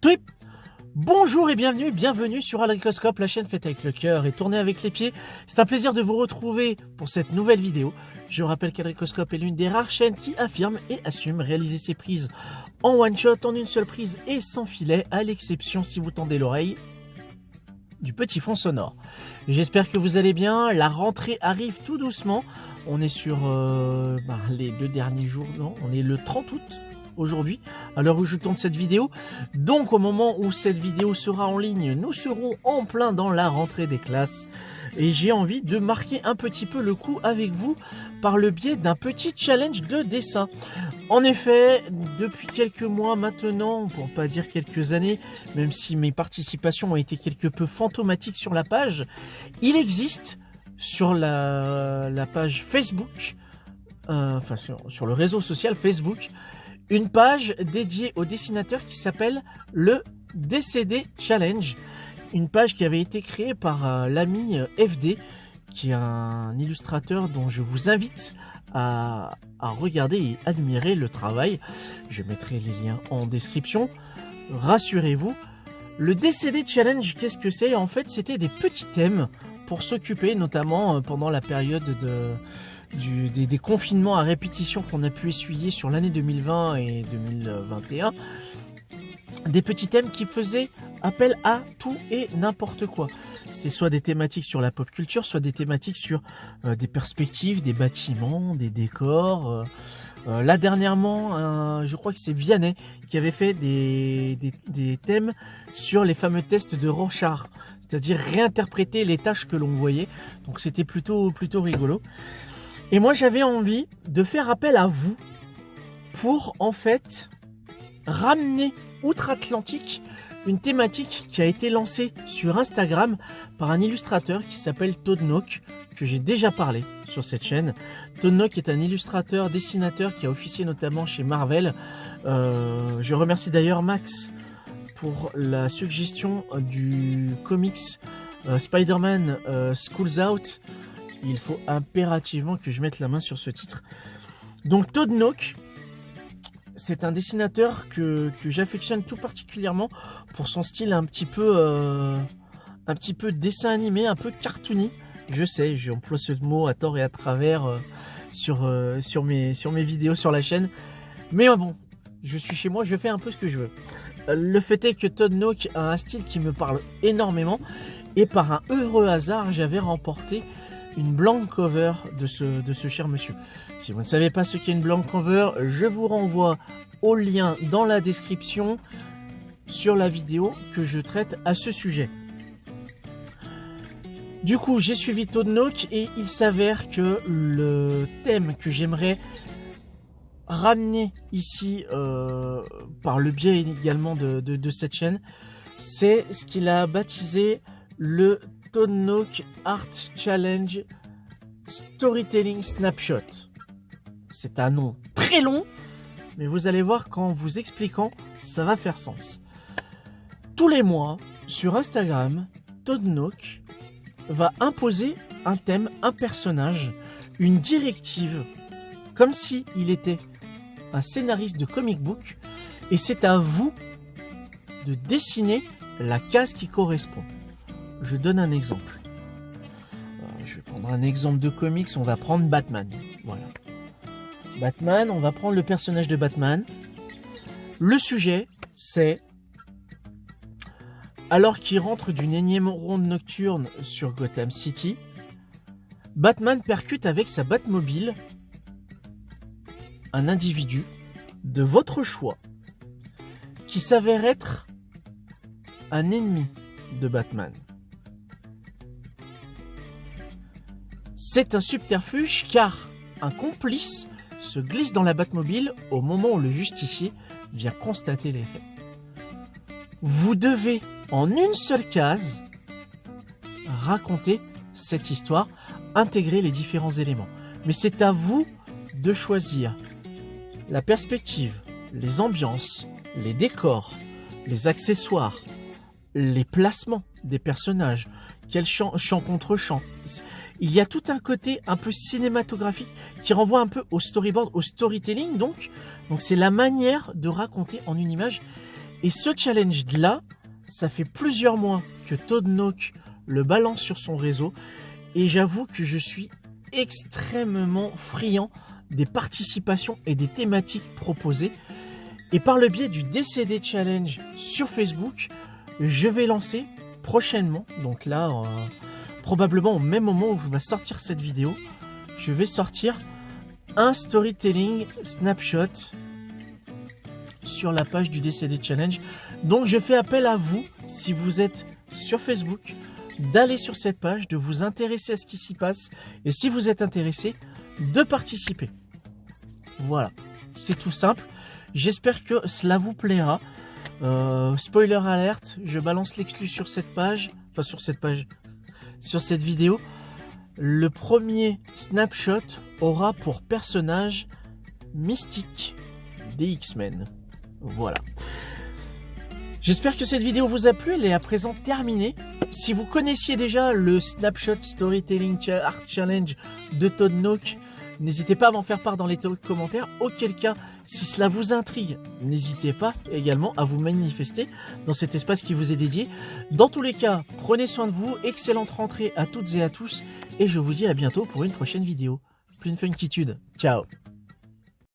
Tweep. Bonjour et bienvenue sur Adricoscope, la chaîne faite avec le cœur et tournée avec les pieds. C'est un plaisir de vous retrouver pour cette nouvelle vidéo. Je rappelle qu'Adricoscope est l'une des rares chaînes qui affirme et assume réaliser ses prises en one shot, en une seule prise et sans filet, à l'exception, si vous tendez l'oreille, du petit fond sonore. J'espère que vous allez bien. La rentrée arrive tout doucement. On est sur les 2 derniers jours, non, on est le 30 août aujourd'hui, à l'heure où je tourne cette vidéo. Donc au moment où cette vidéo sera en ligne, nous serons en plein dans la rentrée des classes. Et j'ai envie de marquer un petit peu le coup avec vous par le biais d'un petit challenge de dessin. En effet, depuis quelques mois maintenant, pour pas dire quelques années, même si mes participations ont été quelque peu fantomatiques sur la page, il existe sur la page Facebook, sur le réseau social Facebook, une page dédiée aux dessinateurs qui s'appelle le DCD Challenge. Une page qui avait été créée par l'ami FD, qui est un illustrateur dont je vous invite à regarder et admirer le travail. Je mettrai les liens en description. Rassurez-vous, le DCD Challenge, qu'est-ce que c'est? En fait, c'était des petits thèmes pour s'occuper, notamment pendant la période des confinements à répétition qu'on a pu essuyer sur l'année 2020 et 2021. Des petits thèmes qui faisaient appel à tout et n'importe quoi. C'était soit des thématiques sur la pop culture, soit des thématiques sur des perspectives, des bâtiments, des décors. Là dernièrement, je crois que c'est Vianney qui avait fait des thèmes sur les fameux tests de Rorschach, c'est-à-dire réinterpréter les tâches que l'on voyait. Donc c'était plutôt rigolo. Et moi j'avais envie de faire appel à vous pour en fait ramener outre-Atlantique une thématique qui a été lancée sur Instagram par un illustrateur qui s'appelle Toddnock, que j'ai déjà parlé sur cette chaîne. Toddnock est un illustrateur, dessinateur qui a officié notamment chez Marvel. Je remercie d'ailleurs Max pour la suggestion du comics Spider-Man Schools Out. Il faut impérativement que je mette la main sur ce titre. Donc Toddnock, c'est un dessinateur que j'affectionne tout particulièrement pour son style un petit peu dessin animé, un peu cartoony. Je sais, j'emploie ce mot à tort et à travers sur mes vidéos sur la chaîne. Mais bon, je suis chez moi, je fais un peu ce que je veux. Le fait est que Toddnock a un style qui me parle énormément. Et par un heureux hasard, j'avais remporté une blank cover de ce cher monsieur. Si vous ne savez pas ce qu'est une blank cover, je vous renvoie au lien dans la description sur la vidéo que je traite à ce sujet. Du coup, j'ai suivi Toddnock et il s'avère que le thème que j'aimerais ramener ici par le biais également de cette chaîne, c'est ce qu'il a baptisé le Toddnock Art Challenge Storytelling Snapshot. C'est un nom très long, mais vous allez voir qu'en vous expliquant, ça va faire sens. Tous les mois, sur Instagram, Toddnock va imposer un thème, un personnage, une directive, comme si il était un scénariste de comic book, et c'est à vous de dessiner la case qui correspond. Je donne un exemple. Je vais prendre un exemple de comics, on va prendre Batman. Voilà. Batman, on va prendre le personnage de Batman. Le sujet, c'est alors qu'il rentre d'une énième ronde nocturne sur Gotham City, Batman percute avec sa Batmobile un individu de votre choix qui s'avère être un ennemi de Batman. C'est un subterfuge car un complice se glisse dans la Batmobile au moment où le justicier vient constater les faits. Vous devez, en une seule case, raconter cette histoire, intégrer les différents éléments. Mais c'est à vous de choisir la perspective, les ambiances, les décors, les accessoires, les placements des personnages, quel chant contre chant. Il y a tout un côté un peu cinématographique qui renvoie un peu au storyboard, au storytelling donc c'est la manière de raconter en une image. Et ce challenge-là, ça fait plusieurs mois que Toadnock le balance sur son réseau. Et j'avoue que je suis extrêmement friand des participations et des thématiques proposées. Et par le biais du DCD Challenge sur Facebook, je vais lancer prochainement, donc là, probablement au même moment où va sortir cette vidéo, je vais sortir un storytelling snapshot sur la page du DCD Challenge. Donc je fais appel à vous, si vous êtes sur Facebook, d'aller sur cette page, de vous intéresser à ce qui s'y passe, et si vous êtes intéressé, de participer. Voilà, c'est tout simple. J'espère que cela vous plaira. Spoiler alerte, je balance l'exclu sur cette page, enfin sur cette vidéo. Le premier snapshot aura pour personnage Mystique des X-Men. Voilà. J'espère que cette vidéo vous a plu, elle est à présent terminée. Si vous connaissiez déjà le Snapshot Storytelling Art Challenge de Toadnock, n'hésitez pas à m'en faire part dans les commentaires. Auquel cas, si cela vous intrigue, n'hésitez pas également à vous manifester dans cet espace qui vous est dédié. Dans tous les cas, prenez soin de vous, excellente rentrée à toutes et à tous, et je vous dis à bientôt pour une prochaine vidéo. Pleine funkitude, ciao.